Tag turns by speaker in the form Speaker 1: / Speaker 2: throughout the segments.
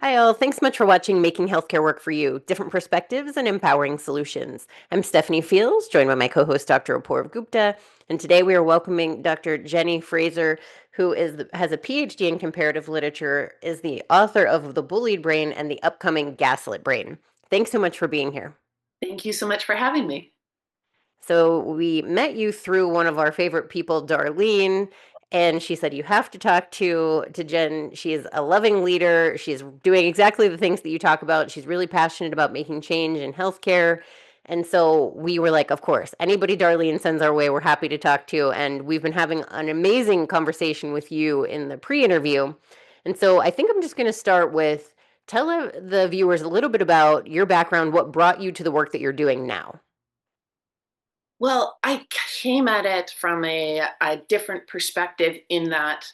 Speaker 1: Hi, all. Thanks so much for watching Making Healthcare Work for You, Different Perspectives and Empowering Solutions. I'm Stephanie Fields, joined by my co-host, Dr. Apoorv Gupta, and today we are welcoming Dr. Jenny Fraser, who has a PhD in comparative literature, is the author of The Bullied Brain and the upcoming Gaslit Brain. Thanks so much for being here.
Speaker 2: Thank you so much for having me.
Speaker 1: So we met you through one of our favorite people, Darlene, and she said you have to talk to Jen. She is a loving leader. She's doing exactly the things that you talk about. She's really passionate about making change in healthcare. And so we were like, of course, anybody Darlene sends our way, we're happy to talk to. And we've been having an amazing conversation with you in the pre-interview. And so I think I'm just going to start with tell the viewers a little bit about your background, what brought you to the work that you're doing now.
Speaker 2: Well, I came at it from a different perspective in that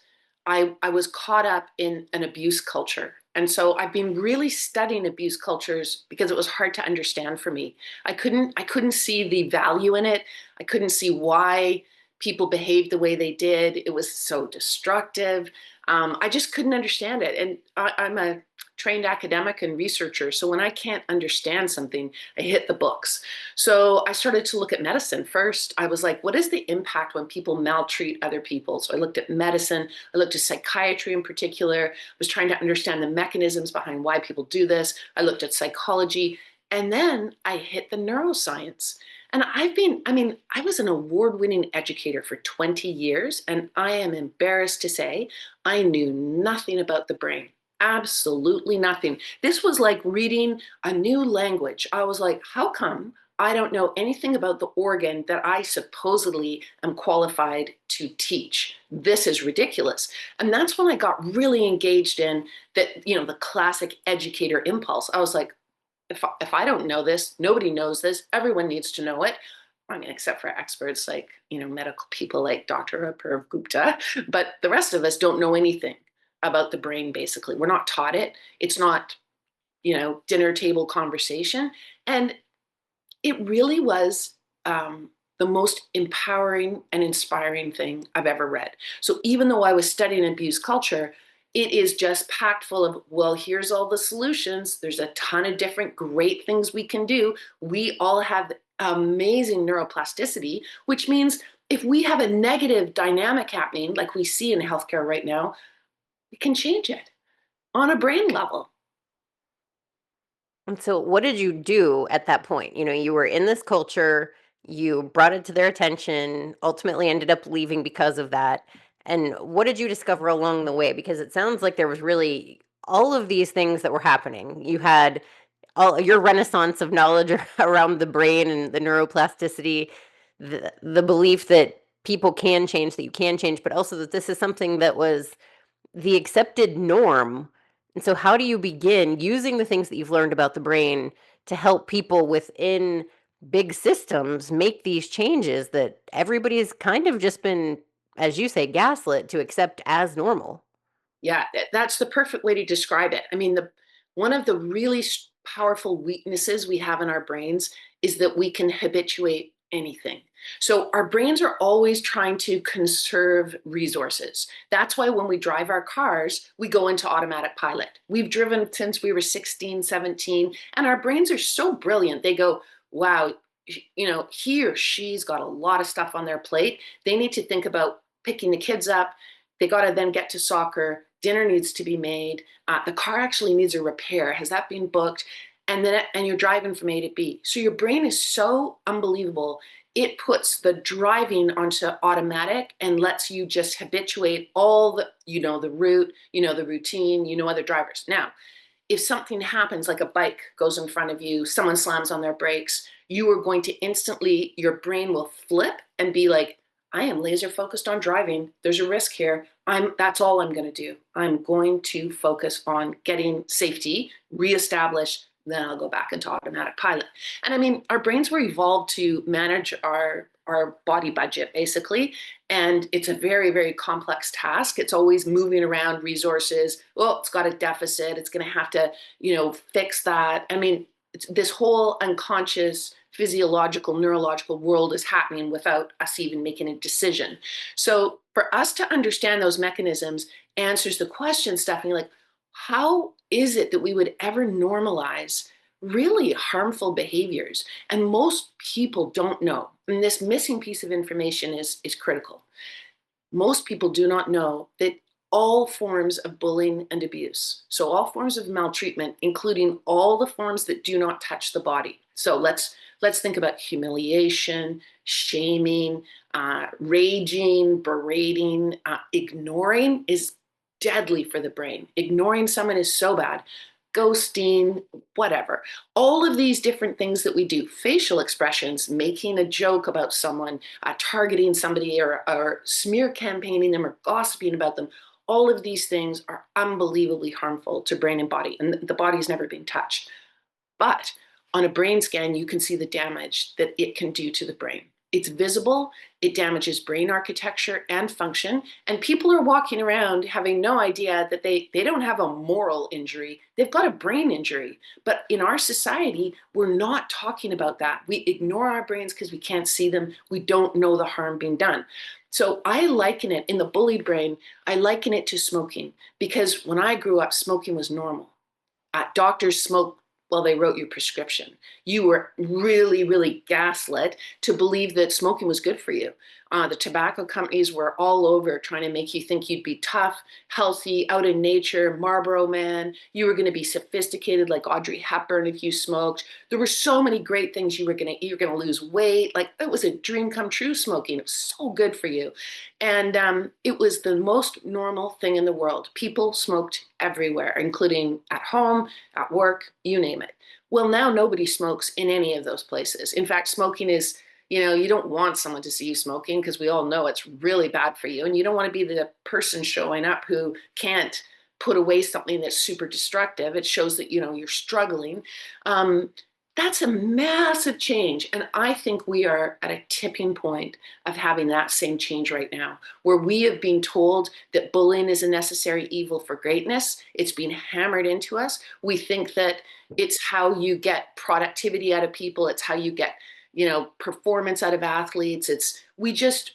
Speaker 2: I was caught up in an abuse culture. And so I've been really studying abuse cultures because it was hard to understand for me. I couldn't see the value in it. I couldn't see why people behaved the way they did. It was so destructive. I just couldn't understand it. And I'm a trained academic and researcher. So when I can't understand something, I hit the books. So I started to look at medicine first. I was like, what is the impact when people maltreat other people? So I looked at medicine, I looked at psychiatry in particular, I was trying to understand the mechanisms behind why people do this. I looked at psychology, and then I hit the neuroscience. And I was an award winning educator for 20 years, and I am embarrassed to say I knew nothing about the brain. Absolutely nothing. This was like reading a new language. I was like, how come I don't know anything about the organ that I supposedly am qualified to teach? This is ridiculous. And that's when I got really engaged in that, the classic educator impulse. I was like, if I don't know this, nobody knows this, everyone needs to know it. I mean, except for experts like, medical people like Dr. Apoorv Gupta, but the rest of us don't know anything about the brain, basically. We're not taught it. It's not, dinner table conversation. And it really was the most empowering and inspiring thing I've ever read. So even though I was studying abuse culture, it is just packed full of, well, here's all the solutions. There's a ton of different great things we can do. We all have amazing neuroplasticity, which means if we have a negative dynamic happening, like we see in healthcare right now, we can change it on a brain level.
Speaker 1: And so what did you do at that point? You were in this culture, you brought it to their attention, ultimately ended up leaving because of that. And what did you discover along the way? Because it sounds like there was really all of these things that were happening. You had all your renaissance of knowledge around the brain and the neuroplasticity, the belief that people can change, that you can change, but also that this is something that was the accepted norm. And so how do you begin using the things that you've learned about the brain to help people within big systems make these changes that everybody's kind of just been, as you say, gaslit to accept as normal?
Speaker 2: Yeah, that's the perfect way to describe it. I mean, the one of the really powerful weaknesses we have in our brains is that we can habituate anything. So our brains are always trying to conserve resources. That's why when we drive our cars, we go into automatic pilot. We've driven since we were 16, 17, and our brains are so brilliant. They go, wow, he or she's got a lot of stuff on their plate. They need to think about picking the kids up. They got to then get to soccer. Dinner needs to be made. The car actually needs a repair. Has that been booked? And you're driving from A to B. So your brain is so unbelievable. It puts the driving onto automatic and lets you just habituate all the route, the routine, other drivers. Now, if something happens, like a bike goes in front of you, someone slams on their brakes, you are going to instantly, your brain will flip and be like, I am laser focused on driving. There's a risk here. That's all I'm going to do. I'm going to focus on getting safety reestablished. Then I'll go back into automatic pilot. And I mean, our brains were evolved to manage our body budget basically. And it's a very, very complex task. It's always moving around resources. Well, it's got a deficit. It's going to have to, fix that. I mean, this whole unconscious physiological, neurological world is happening without us even making a decision. So for us to understand those mechanisms answers the question, Stephanie, like, how is it that we would ever normalize really harmful behaviors? And most people don't know. And this missing piece of information is critical. Most people do not know that all forms of bullying and abuse, so all forms of maltreatment, including all the forms that do not touch the body. So let's think about humiliation, shaming, raging, berating, ignoring is deadly for the brain. Ignoring someone is so bad. Ghosting, whatever. All of these different things that we do, facial expressions, making a joke about someone, targeting somebody, or smear campaigning them or gossiping about them, all of these things are unbelievably harmful to brain and body, and the body's never been touched. But on a brain scan, you can see the damage that it can do to the brain. It's visible, it damages brain architecture and function, and people are walking around having no idea that they don't have a moral injury, they've got a brain injury. But in our society, we're not talking about that. We ignore our brains because we can't see them, we don't know the harm being done. So I liken it, in the bullied brain, I liken it to smoking, because when I grew up, smoking was normal. Doctors smoked while they wrote your prescription. You were really, really gaslit to believe that smoking was good for you. The tobacco companies were all over trying to make you think you'd be tough, healthy, out in nature, Marlboro Man. You were going to be sophisticated like Audrey Hepburn if you smoked. There were so many great things. You're going to lose weight. Like, it was a dream come true, smoking. It was so good for you. And it was the most normal thing in the world. People smoked everywhere, including at home, at work, you name it. Well, now nobody smokes in any of those places. In fact, smoking is, you don't want someone to see you smoking because we all know it's really bad for you. And you don't want to be the person showing up who can't put away something that's super destructive. It shows that, you're struggling. Um, that's a massive change. And I think we are at a tipping point of having that same change right now, where we have been told that bullying is a necessary evil for greatness. It's been hammered into us. We think that it's how you get productivity out of people. It's how you get, performance out of athletes. We just,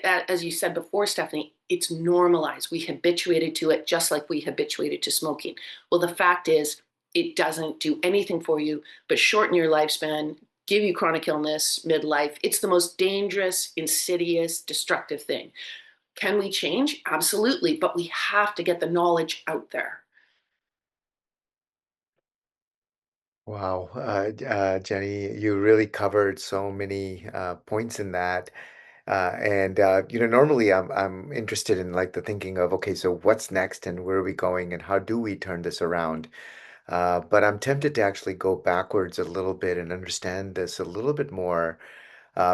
Speaker 2: as you said before, Stephanie, it's normalized. We habituated to it just like we habituated to smoking. Well, the fact is, it doesn't do anything for you but shorten your lifespan, give you chronic illness midlife. It's the most dangerous, insidious, destructive thing. Can we change? Absolutely, but we have to get the knowledge out there.
Speaker 3: Wow, Jenny, you really covered so many points in that. Normally I'm interested in like the thinking of, okay, so what's next and where are we going and how do we turn this around? But I'm tempted to actually go backwards a little bit and understand this a little bit more,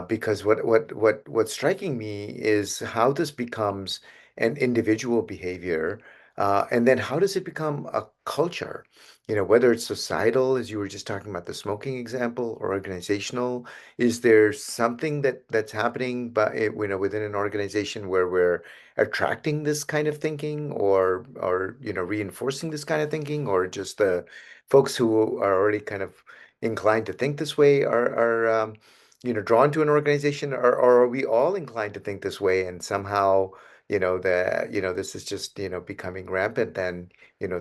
Speaker 3: because what's striking me is how this becomes an individual behavior, and then how does it become a culture? Whether it's societal, as you were just talking about the smoking example, or organizational. Is there something that's happening, but within an organization where we're attracting this kind of thinking, or reinforcing this kind of thinking, or just the folks who are already kind of inclined to think this way are drawn to an organization, or are we all inclined to think this way and somehow, this is just, becoming rampant then,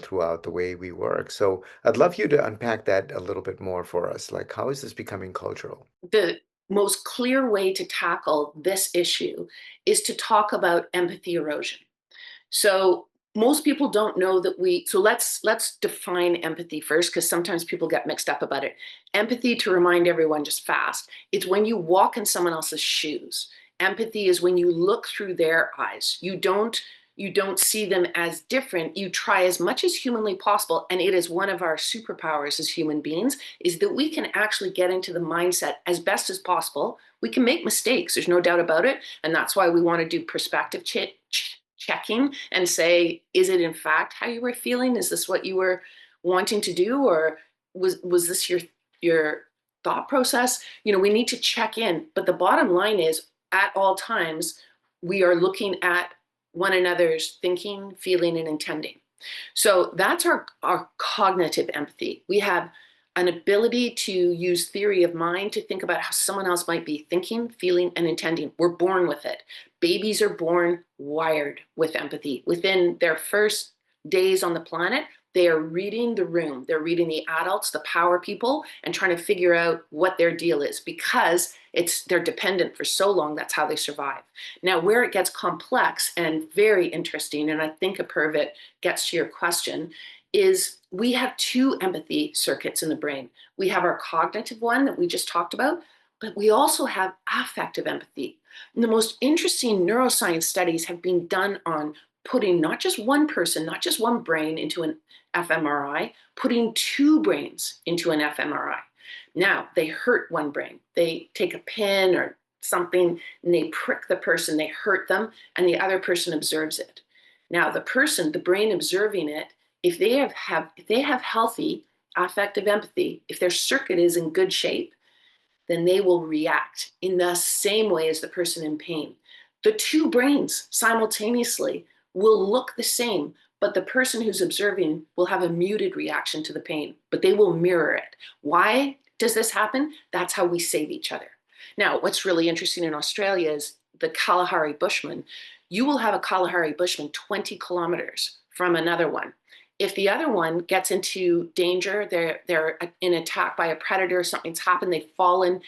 Speaker 3: throughout the way we work. So I'd love you to unpack that a little bit more for us. Like, how is this becoming cultural?
Speaker 2: The most clear way to tackle this issue is to talk about empathy erosion. So most people don't know that so let's define empathy first, because sometimes people get mixed up about it. Empathy, to remind everyone just fast, it's when you walk in someone else's shoes. Empathy is when you look through their eyes. You don't see them as different. You try as much as humanly possible, and it is one of our superpowers as human beings, is that we can actually get into the mindset as best as possible. We can make mistakes, there's no doubt about it, and that's why we want to do perspective checking and say, is it in fact how you were feeling? Is this what you were wanting to do, or was this your thought process? We need to check in, but the bottom line is, at all times, we are looking at one another's thinking, feeling, and intending. So that's our cognitive empathy. We have an ability to use theory of mind to think about how someone else might be thinking, feeling, and intending. We're born with it. Babies are born wired with empathy. Within their first days on the planet, They are reading the room. They're reading the adults, the power people, and trying to figure out what their deal is because they're dependent for so long. That's how they survive. Now, where it gets complex and very interesting, and I think a part of it gets to your question, is we have two empathy circuits in the brain. We have our cognitive one that we just talked about, but we also have affective empathy. And the most interesting neuroscience studies have been done on putting not just one person, not just one brain into an fMRI, putting two brains into an fMRI. Now, they hurt one brain. They take a pin or something and they prick the person, they hurt them, and the other person observes it. Now, the brain observing it, if they have healthy affective empathy, if their circuit is in good shape, then they will react in the same way as the person in pain. The two brains simultaneously will look the same, but the person who's observing will have a muted reaction to the pain, but they will mirror it. Why does this happen? That's how we save each other. Now, what's really interesting in Australia is the Kalahari Bushman. You will have a Kalahari Bushman 20 kilometers from another one. If the other one gets into danger, they're in attack by a predator, something's happened, they've fallen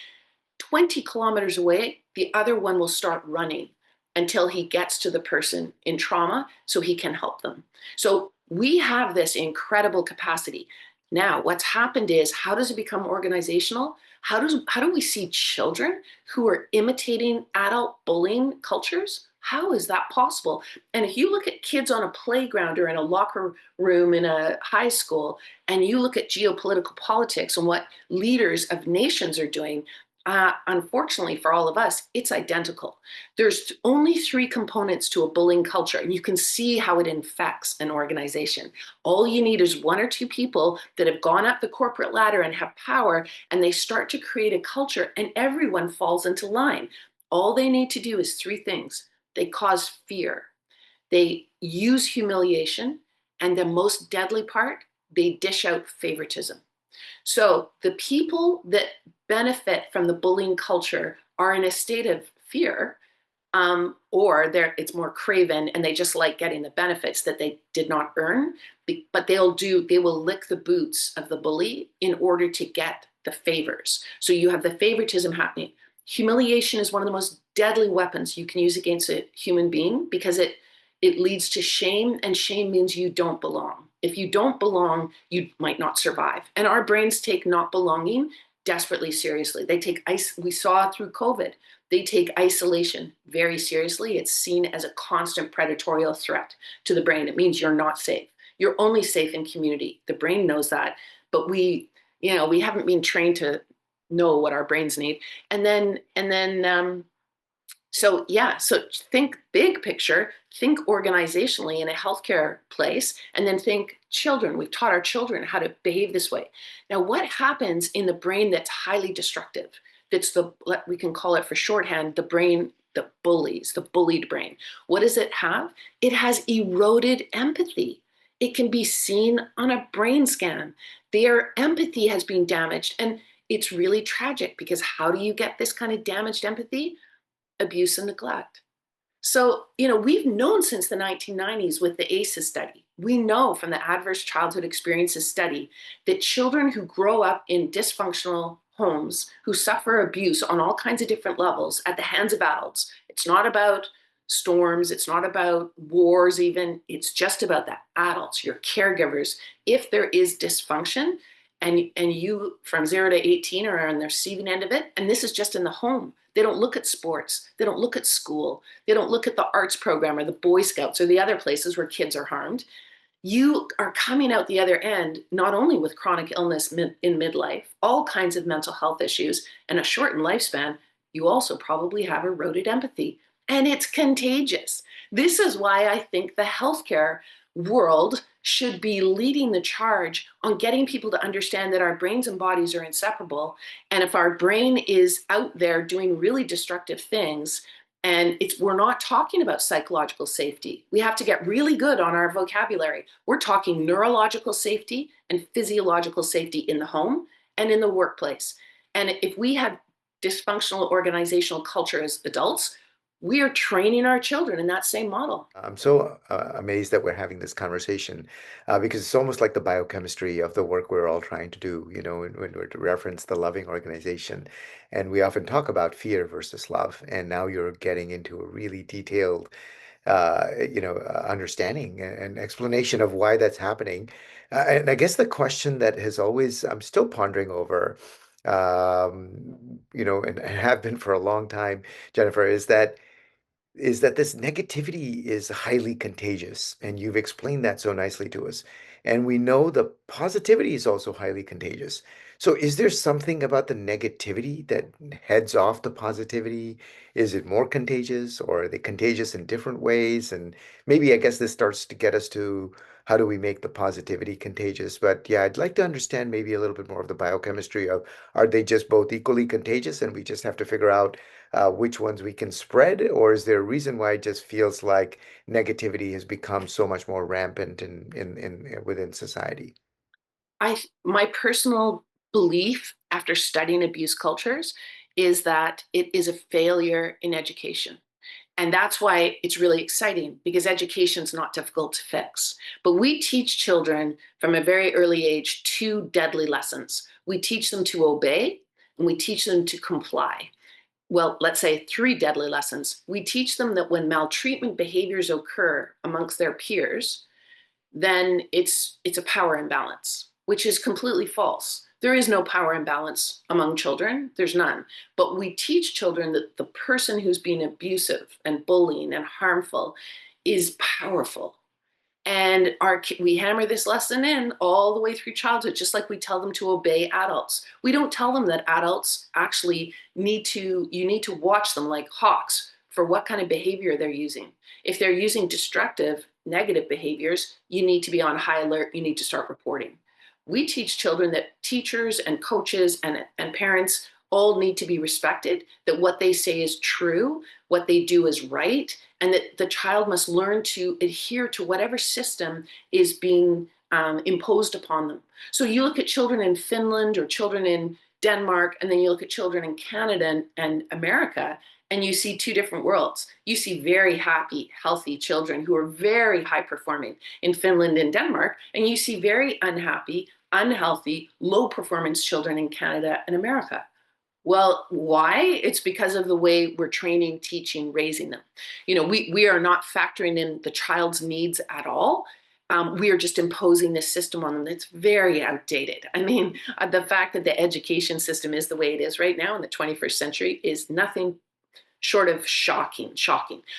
Speaker 2: 20 kilometers away, the other one will start running until he gets to the person in trauma so he can help them. So we have this incredible capacity. Now, what's happened is, how does it become organizational? How do we see children who are imitating adult bullying cultures? How is that possible? And if you look at kids on a playground or in a locker room in a high school, and you look at geopolitical politics and what leaders of nations are doing, unfortunately for all of us, it's identical. There's only three components to a bullying culture, and you can see how it infects an organization. All you need is one or two people that have gone up the corporate ladder and have power, and they start to create a culture, and everyone falls into line. All they need to do is three things. They cause fear, they use humiliation, and the most deadly part, they dish out favoritism. So the people that benefit from the bullying culture are in a state of fear, or it's more craven and they just like getting the benefits that they did not earn, but they will lick the boots of the bully in order to get the favors. So you have the favoritism happening. Humiliation is one of the most deadly weapons you can use against a human being because it leads to shame, and shame means you don't belong. If you don't belong, you might not survive. And our brains take not belonging desperately seriously. We saw through COVID, they take isolation very seriously. It's seen as a constant predatorial threat to the brain. It means you're not safe. You're only safe in community. The brain knows that, but we haven't been trained to know what our brains need. So think big picture, think organizationally in a healthcare place, and then think children. We've taught our children how to behave this way. Now, what happens in the brain that's highly destructive? We can call it for shorthand, the brain that bullies, the bullied brain. What does it have? It has eroded empathy. It can be seen on a brain scan. Their empathy has been damaged. And it's really tragic because how do you get this kind of damaged empathy? Abuse and neglect. So, we've known since the 1990s with the ACEs study, we know from the Adverse Childhood Experiences study that children who grow up in dysfunctional homes, who suffer abuse on all kinds of different levels at the hands of adults, it's not about storms, it's not about wars even, it's just about the adults, your caregivers. If there is dysfunction, and you from 0 to 18 are on the receiving end of it, and this is just in the home. They don't look at sports. They don't look at school. They don't look at the arts program or the Boy Scouts or the other places where kids are harmed. You are coming out the other end, not only with chronic illness in midlife, all kinds of mental health issues, and a shortened lifespan, you also probably have eroded empathy. And it's contagious. This is why I think the healthcare world should be leading the charge on getting people to understand that our brains and bodies are inseparable. And if our brain is out there doing really destructive things, and we're not talking about psychological safety. We have to get really good on our vocabulary. We're talking neurological safety and physiological safety in the home and in the workplace. And if we have dysfunctional organizational culture as adults, we are training our children in that same model.
Speaker 3: I'm so amazed that we're having this conversation because it's almost like the biochemistry of the work we're all trying to do, you know, when we're to reference the loving organization. And we often talk about fear versus love. And now you're getting into a really detailed, understanding and explanation of why that's happening. And I guess the question that has always, I'm still pondering over, and have been for a long time, Jennifer, is that this negativity is highly contagious, and you've explained that so nicely to us. And we know the positivity is also highly contagious. So, is there something about the negativity that heads off the positivity? Is it more contagious, or are they contagious in different ways? And maybe I guess this starts to get us to how do we make the positivity contagious? But yeah, I'd like to understand maybe a little bit more of the biochemistry of are they just both equally contagious, and we just have to figure out which ones we can spread, or is there a reason why it just feels like negativity has become so much more rampant in within society?
Speaker 2: My personal belief after studying abuse cultures is that it is a failure in education. And that's why it's really exciting, because education is not difficult to fix. But we teach children from a very early age two deadly lessons. We teach them to obey and we teach them to comply. Well, let's say three deadly lessons. We teach them that when maltreatment behaviors occur amongst their peers, then it's a power imbalance, which is completely false. There is no power imbalance among children. There's none. But we teach children that the person who's being abusive and bullying and harmful is powerful. And we hammer this lesson in all the way through childhood, just like we tell them to obey adults. We don't tell them that adults actually you need to watch them like hawks for what kind of behavior they're using. If they're using destructive, negative behaviors, you need to be on high alert. You need to start reporting. We teach children that teachers and coaches and parents all need to be respected, that what they say is true, what they do is right, and that the child must learn to adhere to whatever system is being imposed upon them. So you look at children in Finland or children in Denmark, and then you look at children in Canada and America, and you see two different worlds. You see very happy, healthy children who are very high performing in Finland and Denmark, and you see very unhappy, unhealthy, low performance children in Canada and America. Well, why? It's because of the way we're training, teaching, raising them. We are not factoring in the child's needs at all. We are just imposing this system on them that's very outdated. I mean, the fact that the education system is the way it is right now in the 21st century is nothing short of shocking.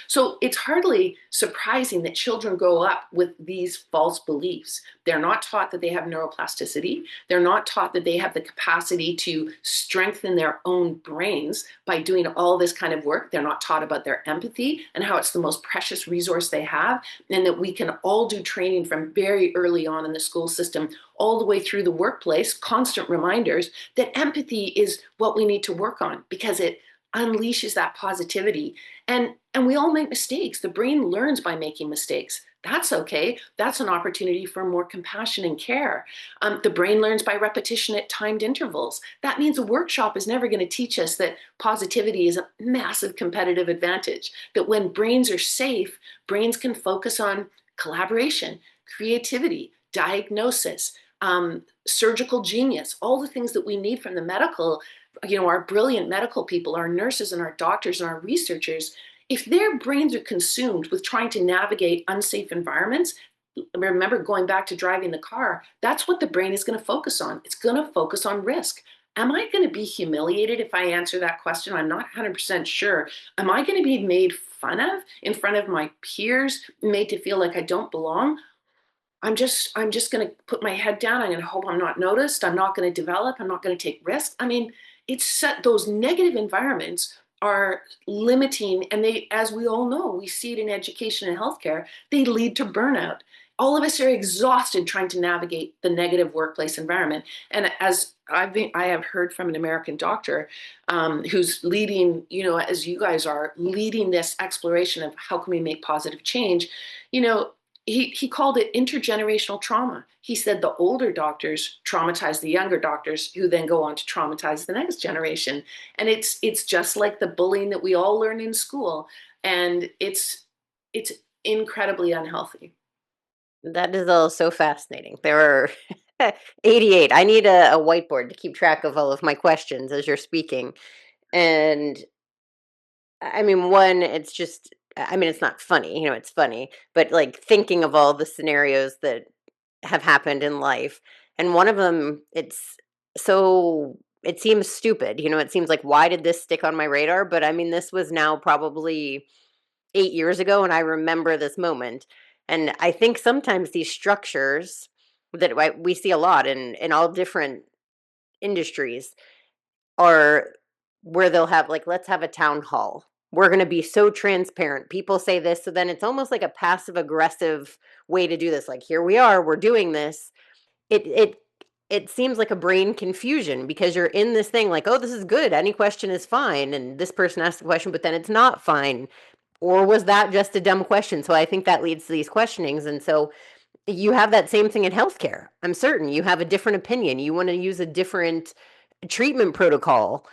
Speaker 2: So it's hardly surprising that children grow up with these false beliefs. They're not taught that they have neuroplasticity. They're not taught that they have the capacity to strengthen their own brains by doing all this kind of work. They're not taught about their empathy and how it's the most precious resource they have, and that we can all do training from very early on in the school system all the way through the workplace, constant reminders that empathy is what we need to work on because it unleashes that positivity. And we all make mistakes. The brain learns by making mistakes. That's okay. That's an opportunity for more compassion and care. The brain learns by repetition at timed intervals. That means a workshop is never going to teach us that positivity is a massive competitive advantage, that when brains are safe, brains can focus on collaboration, creativity, diagnosis, surgical genius, all the things that we need from the medical, our brilliant medical people, our nurses and our doctors and our researchers. If their brains are consumed with trying to navigate unsafe environments, remember going back to driving the car, that's what the brain is going to focus on. It's going to focus on risk. Am I going to be humiliated if I answer that question? I'm not 100% sure. Am I going to be made fun of in front of my peers, made to feel like I don't belong? I'm just going to put my head down. I'm going to hope I'm not noticed. I'm not going to develop. I'm not going to take risks. I mean, it's set, those negative environments are limiting, and they, as we all know, we see it in education and healthcare, they lead to burnout. All of us are exhausted trying to navigate the negative workplace environment. And as I have heard from an American doctor who's leading, as you guys are leading this exploration of how can we make positive change, you know, he called it intergenerational trauma. He said the older doctors traumatize the younger doctors, who then go on to traumatize the next generation. And it's just like the bullying that we all learn in school. And it's incredibly unhealthy.
Speaker 1: That is all so fascinating. There are 88. I need a whiteboard to keep track of all of my questions as you're speaking. And I mean, one, it's just, I mean, it's not funny, it's funny, but like thinking of all the scenarios that have happened in life. And one of them, it seems stupid. It seems like, why did this stick on my radar? But I mean, this was now probably 8 years ago, and I remember this moment. And I think sometimes these structures that we see a lot in all different industries are where they'll have, like, let's have a town hall. We're going to be so transparent. People say this, so then it's almost like a passive aggressive way to do this. Like, here we are, we're doing this. It seems like a brain confusion because you're in this thing like, oh, this is good. Any question is fine. And this person asked the question, but then it's not fine. Or was that just a dumb question? So I think that leads to these questionings. And so you have that same thing in healthcare. I'm certain you have a different opinion. You want to use a different treatment protocol.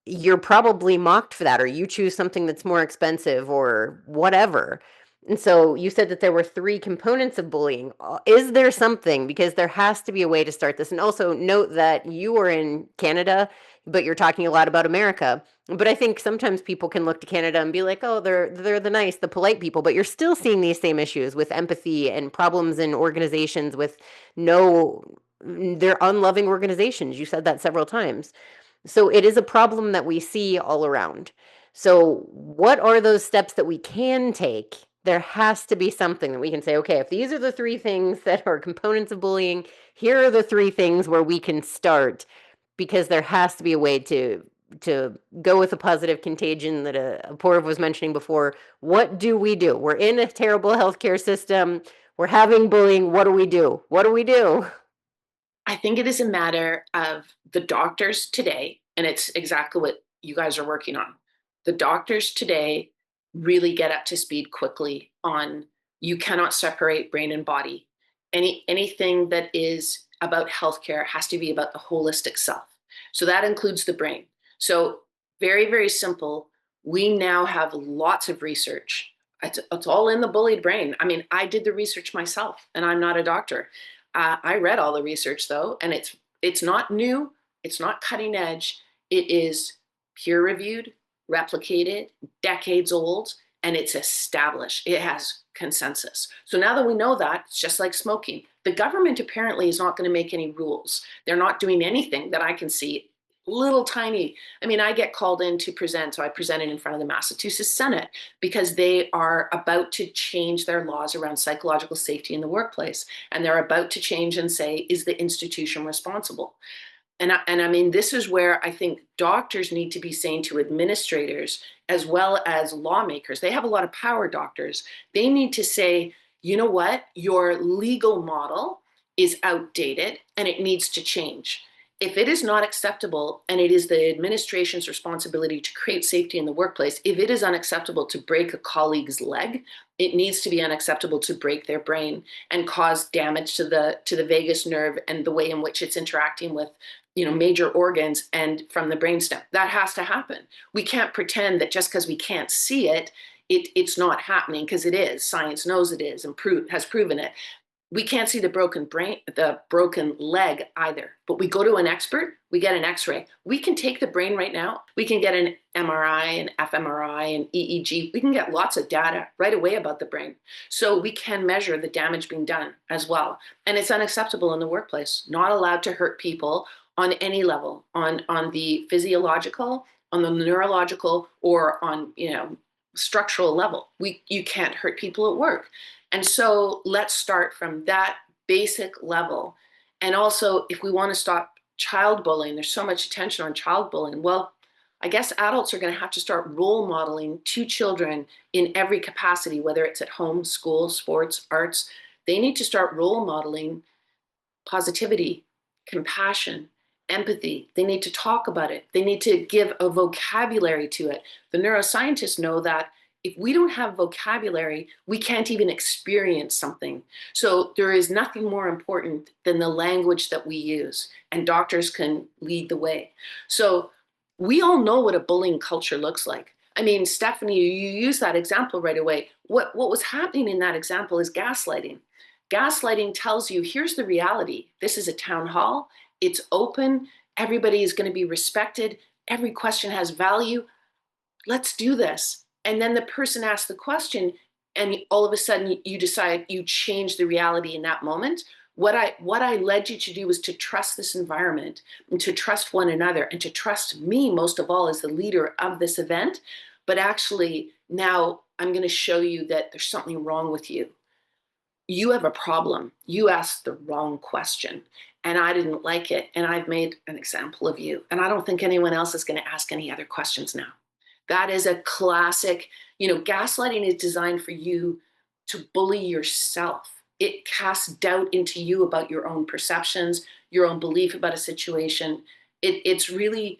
Speaker 1: You're probably mocked for that, or you choose something that's more expensive or whatever. And so you said that there were three components of bullying. Is there something, because there has to be a way to start this? And also note that you are in Canada, but you're talking a lot about America. But I think sometimes people can look to Canada and be like, oh, they're the nice, the polite people, but you're still seeing these same issues with empathy and problems in organizations with no, they're unloving organizations. You said that several times. So it is a problem that we see all around. So, what are those steps that we can take? There has to be something that we can say, okay, if these are the three things that are components of bullying, here are the three things where we can start, because there has to be a way to go with a positive contagion that Apoorv was mentioning before. What do we do? We're in a terrible healthcare system. We're having bullying. What do we do? What do we do?
Speaker 2: I think it is a matter of the doctors today, and it's exactly what you guys are working on. The doctors today really get up to speed quickly on you cannot separate brain and body. Anything that is about healthcare has to be about the holistic self. So that includes the brain. So very, very simple. We now have lots of research. It's all in the bullied brain. I mean, I did the research myself, and I'm not a doctor. I read all the research though, and it's not new, it's not cutting edge. It is peer reviewed, replicated, decades old, and it's established. It has consensus. So now that we know that, it's just like smoking. The government apparently is not going to make any rules. They're not doing anything that I can see. Little tiny. I mean, I get called in to present, so I presented in front of the Massachusetts Senate because they are about to change their laws around psychological safety in the workplace, and they're about to change and say, is the institution responsible? And I mean, this is where I think doctors need to be saying to administrators as well as lawmakers, they have a lot of power, doctors. They need to say, you know what, your legal model is outdated and it needs to change. If it is not acceptable and it is the administration's responsibility to create safety in the workplace, if it is unacceptable to break a colleague's leg, it needs to be unacceptable to break their brain and cause damage to the vagus nerve and the way in which it's interacting with major organs and from the brainstem. That has to happen. We can't pretend that just because we can't see it, it's not happening, because it is. Science knows it is and has proven it. We can't see the broken brain, the broken leg either. But we go to an expert, we get an x-ray. We can take the brain right now. We can get an MRI, an fMRI, an EEG. We can get lots of data right away about the brain. So we can measure the damage being done as well. And it's unacceptable in the workplace. Not allowed to hurt people on any level, on the physiological, on the neurological, or on structural level. You can't hurt people at work. And so let's start from that basic level. And also, if we want to stop child bullying, there's so much attention on child bullying. Well, I guess adults are going to have to start role modeling to children in every capacity, whether it's at home, school, sports, arts. They need to start role modeling positivity, compassion, empathy. They need to talk about it. They need to give a vocabulary to it. The neuroscientists know that if we don't have vocabulary, we can't even experience something. So there is nothing more important than the language that we use, and doctors can lead the way. So we all know what a bullying culture looks like. I mean, Stephanie, you use that example right away. What was happening in that example is gaslighting. Gaslighting tells you, here's the reality. This is a town hall. It's open. Everybody is going to be respected. Every question has value. Let's do this. And then the person asks the question, and all of a sudden you decide you change the reality in that moment. What I led you to do was to trust this environment and to trust one another and to trust me most of all as the leader of this event. But actually, now I'm going to show you that there's something wrong with you. You have a problem. You asked the wrong question, and I didn't like it. And I've made an example of you. And I don't think anyone else is going to ask any other questions now. That is a classic, gaslighting is designed for you to bully yourself. It casts doubt into you about your own perceptions, your own belief about a situation. It's really,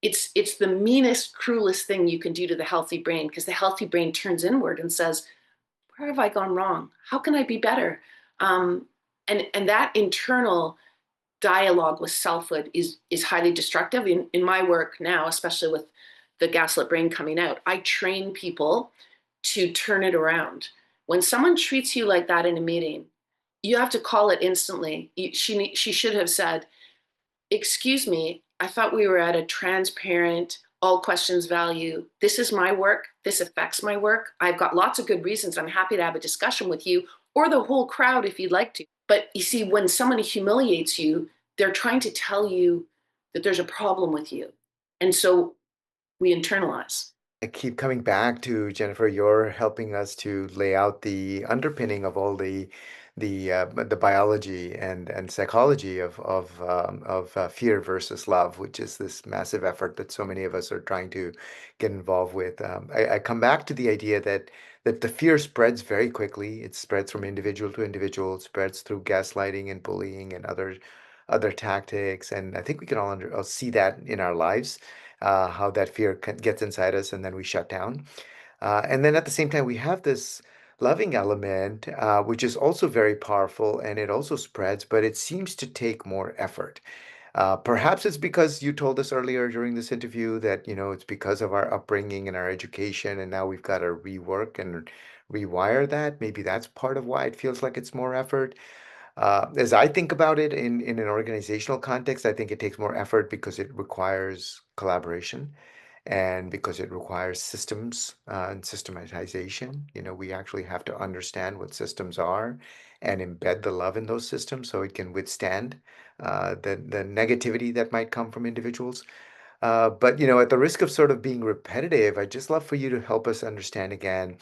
Speaker 2: it's the meanest, cruelest thing you can do to the healthy brain, because the healthy brain turns inward and says, where have I gone wrong? How can I be better? And that internal dialogue with selfhood is highly destructive. In my work now, especially with the Gaslit Brain coming out, I train people to turn it around. When someone treats you like that in a meeting, you have to call it instantly. She should have said, excuse me, I thought we were at a transparent, all questions value. This is my work. This affects my work. I've got lots of good reasons. I'm happy to have a discussion with you or the whole crowd if you'd like to. But you see, when someone humiliates you, they're trying to tell you that there's a problem with you. And so we internalize.
Speaker 3: I keep coming back to Jennifer. You're helping us to lay out the underpinning of all the biology and psychology of fear versus love, which is this massive effort that so many of us are trying to get involved with. I come back to the idea that the fear spreads very quickly. It spreads from individual to individual. It spreads through gaslighting and bullying and other tactics. And I think we can all see that in our lives, how that fear gets inside us and then we shut down. And then at the same time, we have this loving element, which is also very powerful and it also spreads, but it seems to take more effort. Perhaps it's because you told us earlier during this interview that, it's because of our upbringing and our education, and now we've got to rework and rewire that. Maybe that's part of why it feels like it's more effort. As I think about it in an organizational context, I think it takes more effort because it requires collaboration and because it requires systems and systematization. We actually have to understand what systems are and embed the love in those systems so it can withstand the negativity that might come from individuals. But at the risk of sort of being repetitive, I'd just love for you to help us understand again,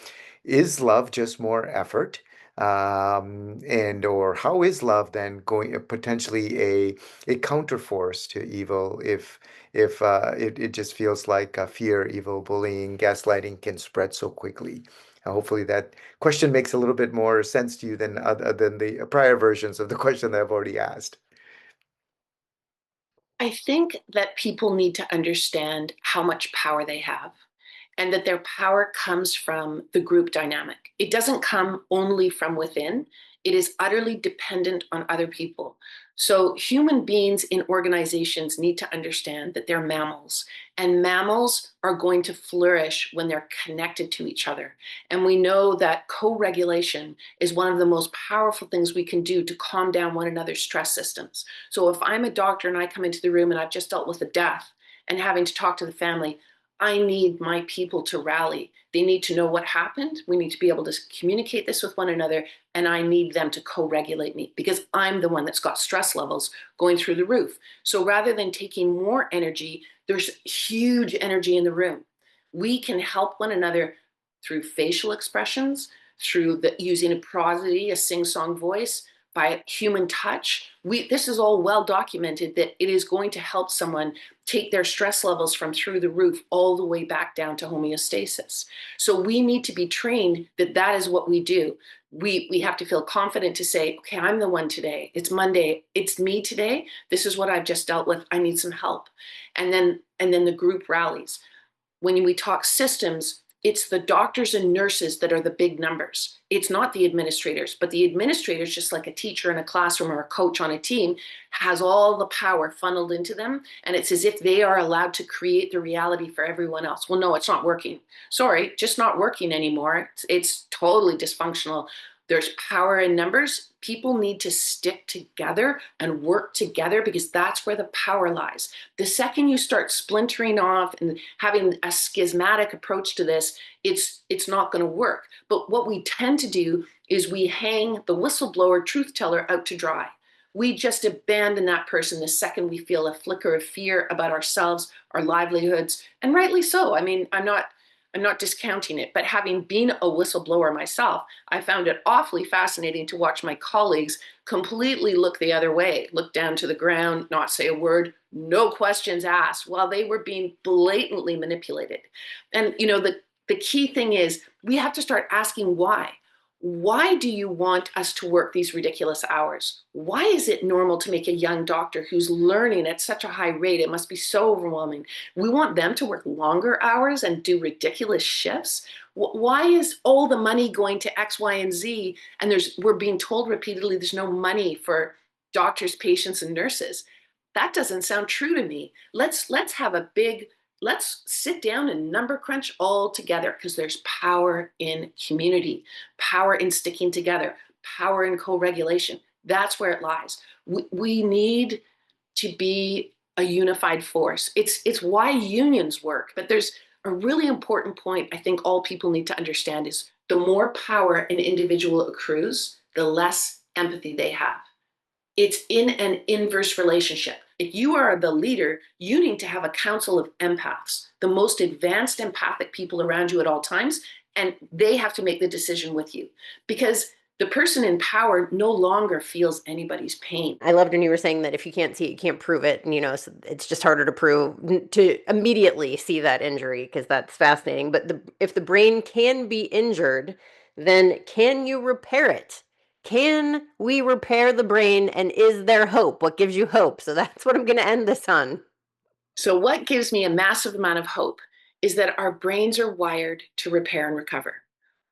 Speaker 3: is love just more effort? And or how is love then going potentially a counterforce to evil if it just feels like fear, evil, bullying, gaslighting can spread so quickly? Hopefully that question makes a little bit more sense to you than the prior versions of the question that I've already asked.
Speaker 2: I think that people need to understand how much power they have and that their power comes from the group dynamic. It doesn't come only from within, it is utterly dependent on other people. So, human beings in organizations need to understand that they're mammals, and mammals are going to flourish when they're connected to each other. And we know that co regulation is one of the most powerful things we can do to calm down one another's stress systems. So, if I'm a doctor and I come into the room and I've just dealt with a death and having to talk to the family, I need my people to rally. They need to know what happened. We need to be able to communicate this with one another. And I need them to co regulate me because I'm the one that's got stress levels going through the roof. So rather than taking more energy, there's huge energy in the room. We can help one another through facial expressions, through using a prosody, a sing song voice, by human touch. This is all well documented that it is going to help someone take their stress levels from through the roof all the way back down to homeostasis. So we need to be trained that that is what we do. We have to feel confident to say, okay, I'm the one today. It's Monday. It's me today. This is what I've just dealt with. I need some help. And then the group rallies. When we talk systems, It's the doctors and nurses that are the big numbers. It's not the administrators, but the administrators, just like a teacher in a classroom or a coach on a team, has all the power funneled into them. And it's as if they are allowed to create the reality for everyone else. Well, no, it's not working. Sorry, just not working anymore. It's totally dysfunctional. There's power in numbers. People need to stick together and work together because that's where the power lies. The second you start splintering off and having a schismatic approach to this, it's not going to work. But what we tend to do is we hang the whistleblower truth teller out to dry. We just abandon that person the second we feel a flicker of fear about ourselves, our livelihoods, and rightly so. I mean, I'm not discounting it, but having been a whistleblower myself, I found it awfully fascinating to watch my colleagues completely look the other way, look down to the ground, not say a word, no questions asked, while they were being blatantly manipulated. And the key thing is we have to start asking why. Why do you want us to work these ridiculous hours? Why is it normal to make a young doctor who's learning at such a high rate? It must be so overwhelming. We want them to work longer hours and do ridiculous shifts. Why is all the money going to X, Y, and Z? And we're being told repeatedly there's no money for doctors, patients, and nurses. That doesn't sound true to me. Let's sit down and number crunch all together because there's power in community, power in sticking together, power in co-regulation. That's where it lies. We need to be a unified force. It's why unions work. But there's a really important point I think all people need to understand is the more power an individual accrues, the less empathy they have. It's in an inverse relationship. If you are the leader, you need to have a council of empaths, the most advanced empathic people around you at all times, and they have to make the decision with you because the person in power no longer feels anybody's pain.
Speaker 1: I loved when you were saying that if you can't see it, you can't prove it. And, so it's just harder to prove to immediately see that injury because that's fascinating. But if the brain can be injured, then can you repair it? Can we repair the brain? And is there hope? What gives you hope? So that's what I'm going to end this on.
Speaker 2: So, what gives me a massive amount of hope is that our brains are wired to repair and recover.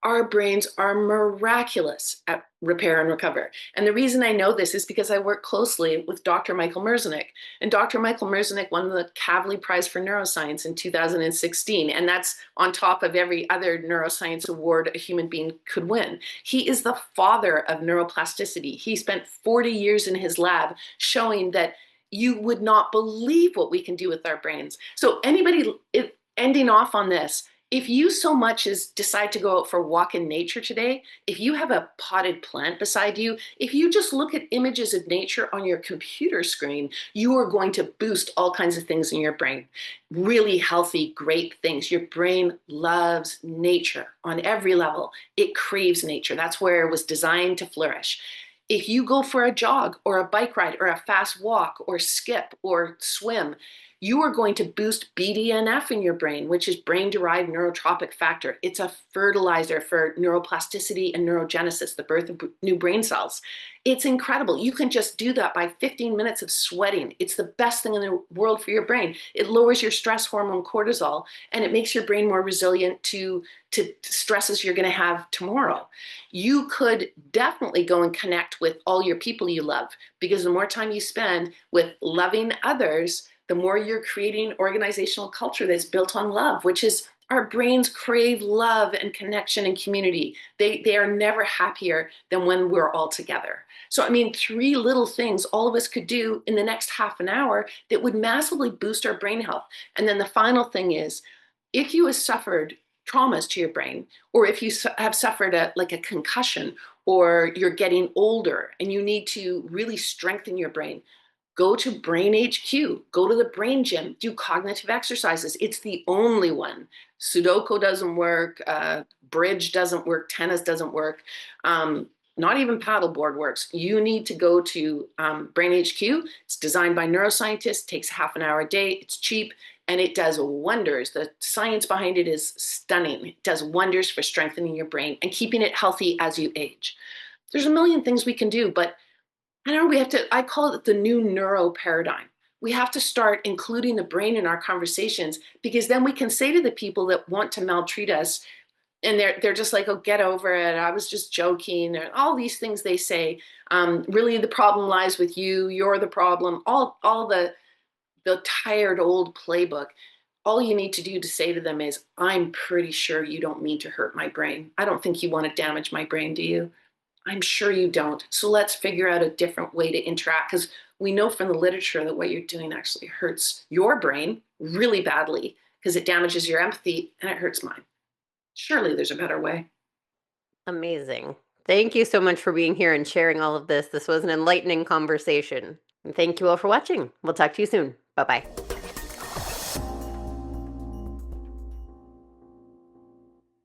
Speaker 2: Our brains are miraculous at repair and recover. And the reason I know this is because I work closely with Dr. Michael Merzenich. And Dr. Michael Merzenich won the Kavli Prize for Neuroscience in 2016. And that's on top of every other neuroscience award a human being could win. He is the father of neuroplasticity. He spent 40 years in his lab showing that you would not believe what we can do with our brains. So anybody ending off on this, if you so much as decide to go out for a walk in nature today, if you have a potted plant beside you, if you just look at images of nature on your computer screen, you are going to boost all kinds of things in your brain. Really healthy, great things. Your brain loves nature on every level. It craves nature. That's where it was designed to flourish. If you go for a jog or a bike ride or a fast walk or skip or swim, you are going to boost BDNF in your brain, which is brain-derived neurotrophic factor. It's a fertilizer for neuroplasticity and neurogenesis, the birth of new brain cells. It's incredible. You can just do that by 15 minutes of sweating. It's the best thing in the world for your brain. It lowers your stress hormone cortisol, and it makes your brain more resilient to stresses you're going to have tomorrow. You could definitely go and connect with all your people you love, because the more time you spend with loving others, the more you're creating organizational culture that's built on love, which is our brains crave love and connection and community. They are never happier than when we're all together. So, I mean, 3 little things all of us could do in the next half an hour that would massively boost our brain health. And then the final thing is, if you have suffered traumas to your brain, or if you have suffered like a concussion, or you're getting older and you need to really strengthen your brain, go to Brain HQ, go to the brain gym, do cognitive exercises. It's the only one. Sudoku doesn't work, bridge doesn't work, tennis doesn't work, not even paddleboard works. You need to go to Brain HQ. It's designed by neuroscientists, takes half an hour a day, it's cheap, and it does wonders. The science behind it is stunning. It does wonders for strengthening your brain and keeping it healthy as you age. There's a million things we can do, but I don't know, I call it the new neuro paradigm. We have to start including the brain in our conversations, because then we can say to the people that want to maltreat us, and they're just like, oh, get over it, I was just joking, and all these things they say. Really, the problem lies with you, you're the problem, all the tired old playbook. All you need to do to say to them is, I'm pretty sure you don't mean to hurt my brain. I don't think you want to damage my brain, do you? I'm sure you don't. So let's figure out a different way to interact, because we know from the literature that what you're doing actually hurts your brain really badly, because it damages your empathy and it hurts mine. Surely there's a better way.
Speaker 1: Amazing. Thank you so much for being here and sharing all of this. This was an enlightening conversation. And thank you all for watching. We'll talk to you soon. Bye bye.